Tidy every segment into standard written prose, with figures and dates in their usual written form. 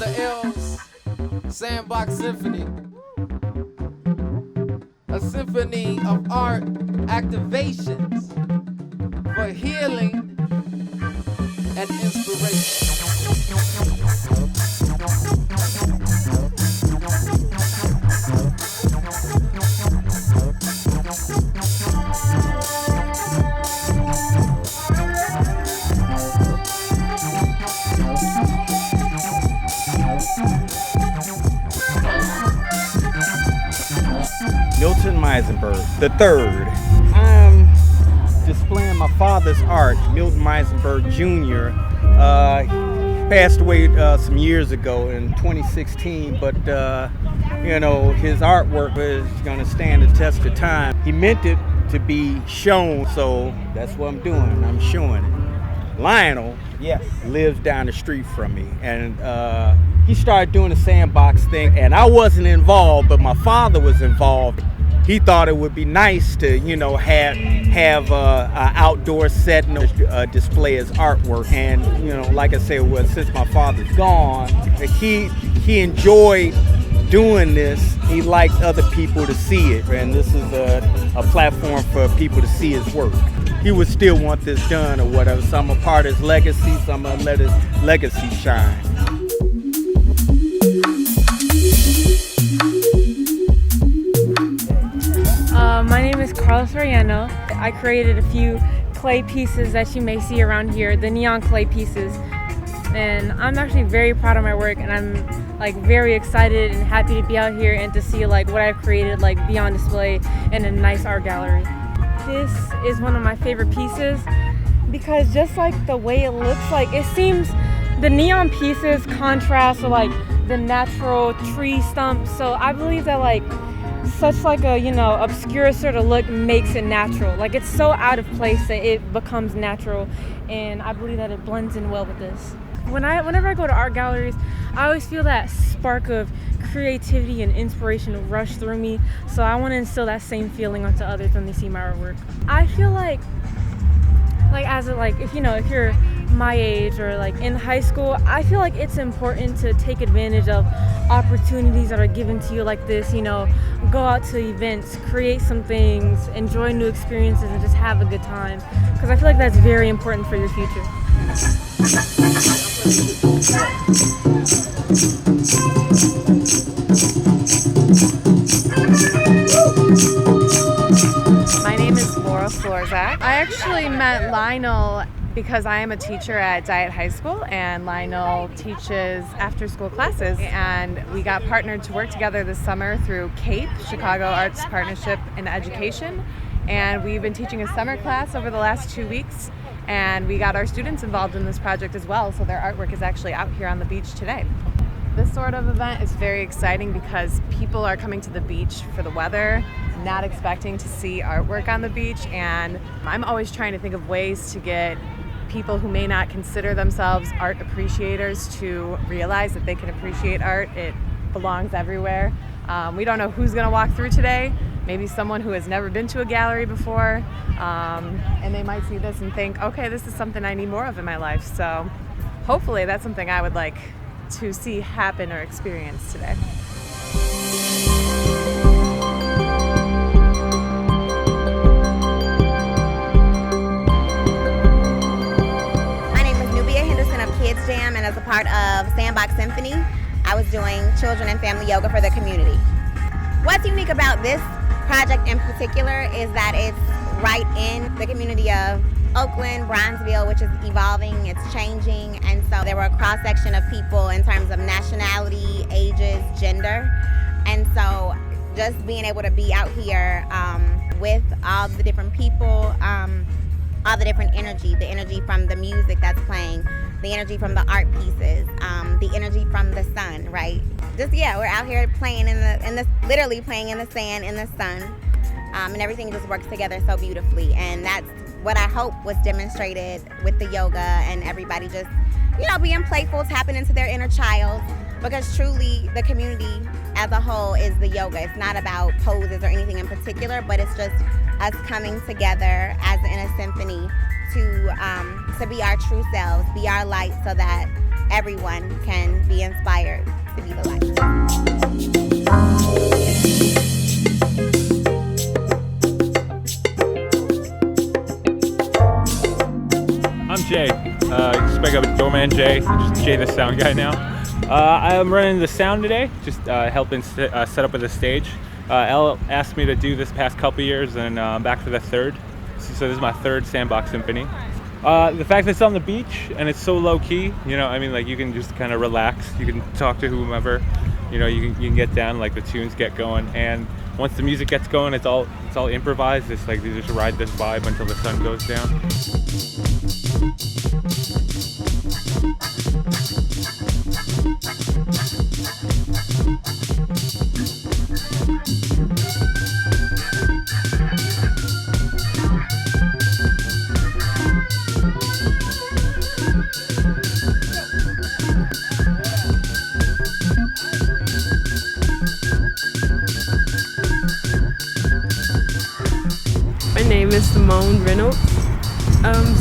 the L's, Sandbox Symphony. A symphony of art activations for healing and inspiration. Milton Mizenburg III. I'm displaying my father's art. Milton Mizenburg Jr. Passed away some years ago in 2016, but his artwork is going to stand the test of time. He meant it to be shown, so that's what I'm doing. I'm showing it. Lionel, yes, lives down the street from me, and he started doing the sandbox thing, and I wasn't involved, but my father was involved. He thought it would be nice to, have an outdoor setting, display his artwork, and like I said, since my father's gone, he enjoyed doing this. He liked other people to see it, and this is a platform for people to see his work. He would still want this done or whatever, so I'm a part of his legacy, so I'm gonna let his legacy shine. My name is Carlos Relleno. I created a few clay pieces that you may see around here, the neon clay pieces. And I'm actually very proud of my work, and I'm very excited and happy to be out here and to see what I've created be on display in a nice art gallery. This is one of my favorite pieces because just the way it looks, it seems the neon pieces contrast with the natural tree stumps. So I believe that such a obscure sort of look makes it natural. It's so out of place that it becomes natural, and I believe that it blends in well with this. Whenever I go to art galleries, I always feel that spark of creativity and inspiration rush through me. So I want to instill that same feeling onto others when they see my artwork. I feel if you're my age or in high school, I feel it's important to take advantage of opportunities that are given to you like this. Go out to events, create some things, enjoy new experiences, and just have a good time. Because I feel that's very important for your future. My name is Laura Florzak. I actually met Lionel because I am a teacher at Diet High School, and Lionel teaches after-school classes, and we got partnered to work together this summer through CAPE, Chicago Arts Partnership in Education, and we've been teaching a summer class over the last 2 weeks, and we got our students involved in this project as well, so their artwork is actually out here on the beach today. This sort of event is very exciting because people are coming to the beach for the weather, not expecting to see artwork on the beach, and I'm always trying to think of ways to get people who may not consider themselves art appreciators to realize that they can appreciate art. It belongs everywhere. We don't know who's going to walk through today. Maybe someone who has never been to a gallery before, and they might see this and think, okay, this is something I need more of in my life. So hopefully that's something I would like to see happen or experience today. Kids Jam, and as a part of Sandbox Symphony, I was doing children and family yoga for the community. What's unique about this project in particular is that it's right in the community of Oakland, Bronzeville, which is evolving, it's changing, and so there were a cross-section of people in terms of nationality, ages, gender, and so just being able to be out here with all the different people, all the different energy, the energy from the music that's playing, the energy from the art pieces, the energy from the sun, right? We're out here playing literally playing in the sand, in the sun, and everything just works together so beautifully. And that's what I hope was demonstrated with the yoga, and everybody just, being playful, tapping into their inner child, because truly the community as a whole is the yoga. It's not about poses or anything in particular, but it's just us coming together as in a symphony to be our true selves, be our light, so that everyone can be inspired to be the light. I'm Jay. Just make up Doorman Jay, just Jay the sound guy now. I'm running the sound today, just helping set up with the stage. Elle asked me to do this past couple years, and I'm back for the third. So this is my third Sandbox Symphony. The fact that it's on the beach and it's so low key, you know, I mean, like you can just kind of relax. You can talk to whomever, you know, you can get down, like the tunes get going, and once the music gets going, it's all improvised. It's like you just ride this vibe until the sun goes down. My name is Simone Reynolds.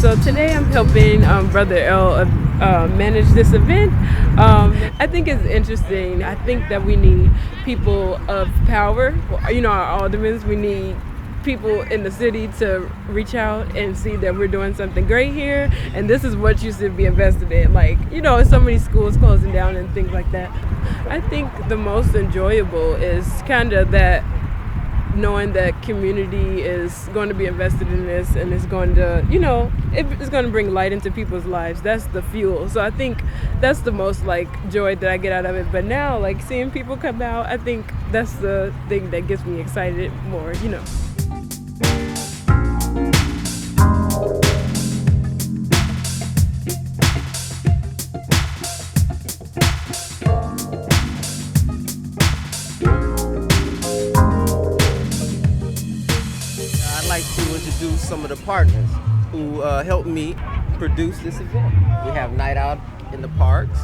So today I'm helping Brother L manage this event. I think it's interesting. I think that we need people of power. You know, our aldermen, we need people in the city to reach out and see that we're doing something great here, and this is what you should be invested in. Like, you know, so many schools closing down and things like that. I think the most enjoyable is kind of that knowing that community is going to be invested in this, and it's going to, you know, it's going to bring light into people's lives. That's the fuel. So I think that's the most like joy that I get out of it. But now, like seeing people come out, I think that's the thing that gets me excited more, you know. I'd like to introduce some of the partners who helped me produce this event. We have Night Out in the Parks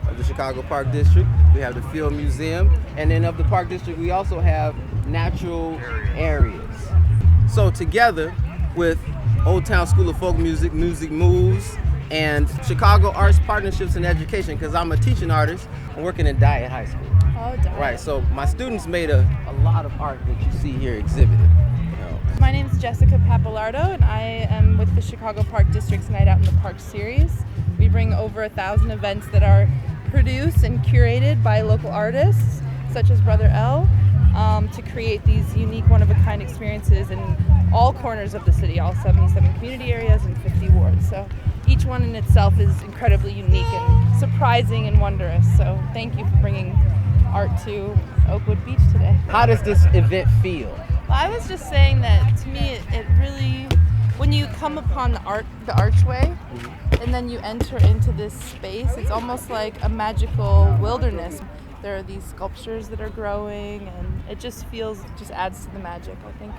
of the Chicago Park District. We have the Field Museum. And then of the Park District, we also have natural areas. So together with Old Town School of Folk Music, Music Moves, and Chicago Arts Partnerships and Education, because I'm a teaching artist, I'm working in Diet High School. Oh, Diet. Right, so my students made a lot of art that you see here exhibited. My name is Jessica Pappalardo, and I am with the Chicago Park District's Night Out in the Park series. We bring over 1,000 events that are produced and curated by local artists, such as Brother L, to create these unique, one-of-a-kind experiences in all corners of the city, all 77 community areas and 50 wards. So each one in itself is incredibly unique and surprising and wondrous. So thank you for bringing art to Oakwood Beach today. How does this event feel? Well, I was just saying that to me it really, when you come upon the archway, and then you enter into this space, it's almost like a magical wilderness. There are these sculptures that are growing, and it just adds to the magic, I think.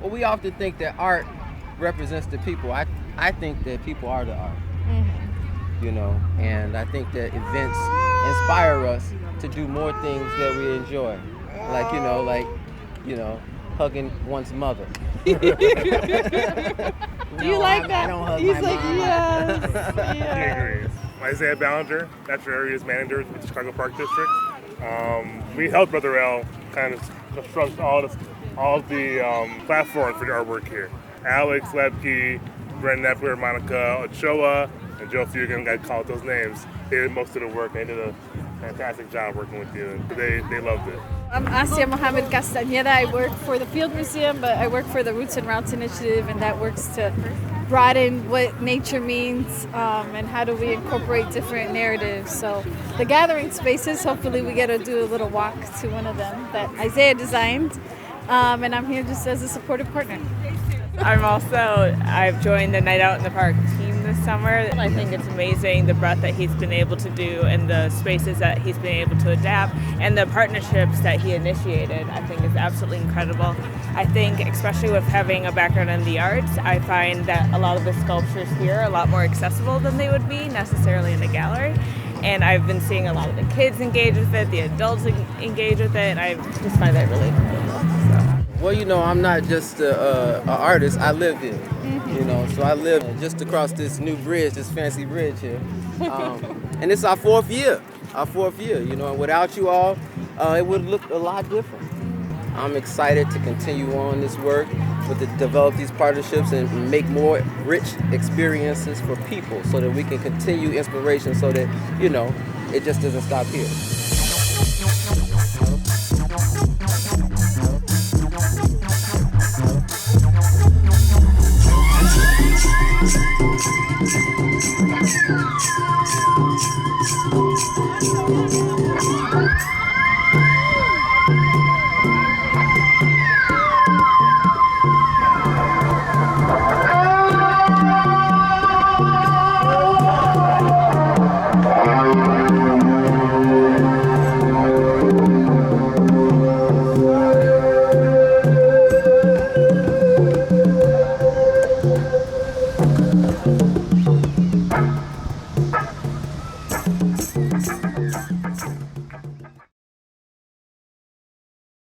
Well, we often think that art represents the people. I think that people are the art. You know, and I think that events inspire us to do more things that we enjoy. Like, hugging one's mother. Do you like that? I don't hug He's my like, mom. yes. Agrees. Isaiah Ballinger, Natural Areas Manager with the Chicago Park District. We helped Brother L kind of construct all the platforms for the artwork here. Alex Lebke, Brent Nepler, Monica Ochoa, and Joe Fugan, I called those names. They did most of the work. They did a fantastic job working with you. They loved it. I'm Aasia Mohammed Castaneda. I work for the Field Museum, but I work for the Roots and Routes Initiative, and that works to broaden what nature means and how do we incorporate different narratives. So the gathering spaces, hopefully we get to do a little walk to one of them that Isaiah designed, and I'm here just as a supportive partner. I've joined the Night Out in the Park team this summer. I think it's amazing the breadth that he's been able to do and the spaces that he's been able to adapt and the partnerships that he initiated. I think is absolutely incredible. I think especially with having a background in the arts, I find that a lot of the sculptures here are a lot more accessible than they would be necessarily in a gallery. And I've been seeing a lot of the kids engage with it, the adults engage with it, and I just find that really incredible. Well, I'm not just an artist. I live here, so I live just across this new bridge, this fancy bridge here. And it's our fourth year, you know, and without you all, it would look a lot different. I'm excited to continue on this work, but to develop these partnerships and make more rich experiences for people so that we can continue inspiration so that, you know, it just doesn't stop here.